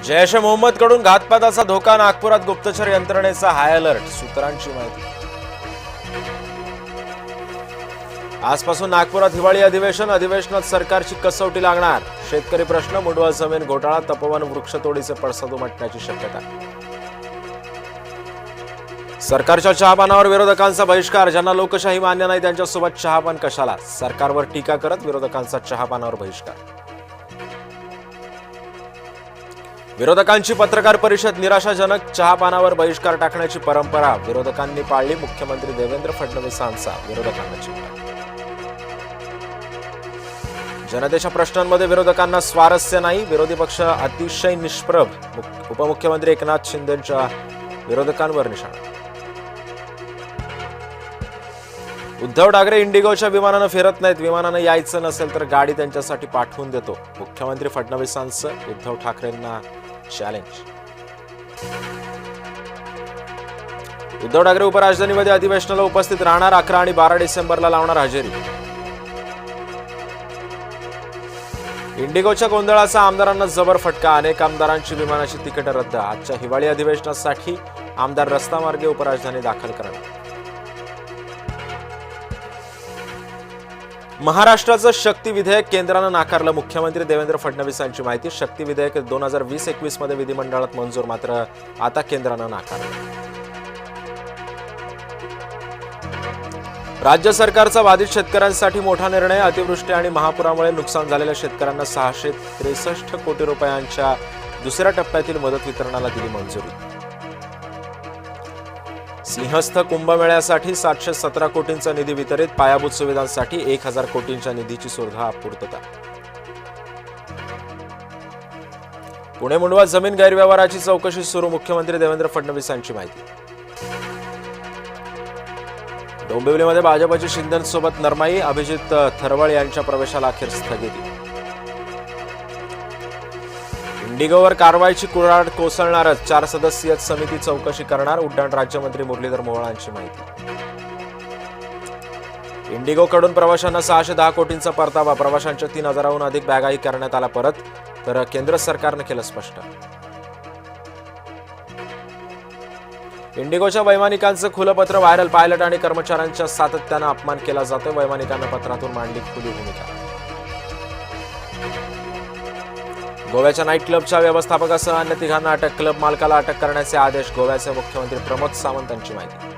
जैश ए मोहम्मद कडून घातपाताचा धोका, नागपुरात गुप्तचर यंत्रणेचा हाय अलर्ट, सूत्रांची माहिती। आजपासून नागपुरात हिवाळी अधिवेशनात सरकारची कसोटी लागणार। शेतकरी प्रश्न, मुंडवा जमीन घोटाळा, तपोवन वृक्षतोडीचे पडसाद उमटण्याची शक्यता। सरकारच्या चहापानावर विरोधकांचा बहिष्कार, ज्यांना लोकशाही मान्य नाही त्यांच्यासोबत चहापान कशाला? सरकारवर टीका करत विरोधकांचा चहापानावर बहिष्कार। विरोधकांची पत्रकार परिषद, निराशाजनक, चहापानावर बहिष्कार टाकण्याची परंपरा विरोधकांनी पाळली, मुख्यमंत्री देवेंद्र फडणवीसांचा विरोधकांना चिमटा। जनतेच्या प्रश्नांमध्ये विरोधकांना स्वारस्य नाही, विरोधी पक्ष अतिशय निष्प्रभ, उपमुख्यमंत्री एकनाथ शिंदेंच्या विरोधकांवर निशाणा। उद्धव ठाकरे इंडिगोच्या विमानानं फिरत नाहीत, विमानानं यायचं नसेल तर गाडी त्यांच्यासाठी पाठवून देतो, मुख्यमंत्री फडणवीसांचं उद्धव ठाकरेंना चॅलेंज। उद्धव ठाकरे उपराजधानीमध्ये अधिवेशनाला उपस्थित राहणार, 11 आणि 12 डिसेंबरला लावणार हजेरी। इंडिगोच्या गोंधळाचा आमदारांना जबर फटका, अनेक आमदारांची विमानाची तिकीट रद्द। आजच्या हिवाळी अधिवेशनासाठी आमदार रस्तामार्गे उपराजधानी दाखल करणार। महाराष्ट्राचं शक्ती विधेयक केंद्रानं नाकारलं, मुख्यमंत्री देवेंद्र फडणवीसांची माहिती। शक्ती विधेयक 2020-21 मध्ये विधिमंडळात मंजूर, मात्र आता केंद्रानं नाकारलं। राज्य सरकारचा बाधित शेतकऱ्यांसाठी मोठा निर्णय, अतिवृष्टी आणि महापुरामुळे नुकसान झालेल्या शेतकऱ्यांना 663 कोटी रुपयांच्या दुसऱ्या टप्प्यातील मदत वितरणाला दिली मंजुरी। सिंहस्थ कुंभमेळ्यासाठी 717 कोटींचा निधी वितरित, पायाभूत सुविधांसाठी 1000 कोटींच्या निधीची सुद्धा पूर्तता। पुणे मुंडवा जमीन गैरव्यवहाराची चौकशी सुरू, मुख्यमंत्री देवेंद्र फडणवीसांची माहिती। डोंबिवलीमध्ये भाजपची शिंदेसोबत नरमाई, अभिजित थरवळ यांच्या प्रवेशाला अखेर स्थगिती। इंडिगोवर कारवाईची कुऱ्हाड कोसळणारच, 4 सदस्यीय समिती चौकशी करणार, उड्डाण राज्यमंत्री मुरलीधर मोहोळांची माहिती। इंडिगोकडून प्रवाशांना 610 कोटींचा परतावा, प्रवाशांच्या 3000हून अधिक बॅगाही करण्यात आला परत, तर केंद्र सरकारनं केलं स्पष्ट। इंडिगोच्या वैमानिकांचं खुलं पत्र व्हायरल, पायलट आणि कर्मचाऱ्यांच्या सातत्यानं अपमान केला जातोय, वैमानिकांना पत्रातून मांडली खुली भूमिका। गोव्याच्या नाईट क्लबच्या व्यवस्थापकासह अन्य 3 अटक, क्लब मालकाला अटक करण्याचे आदेश, गोव्याचे मुख्यमंत्री प्रमोद सावंत यांची माहिती।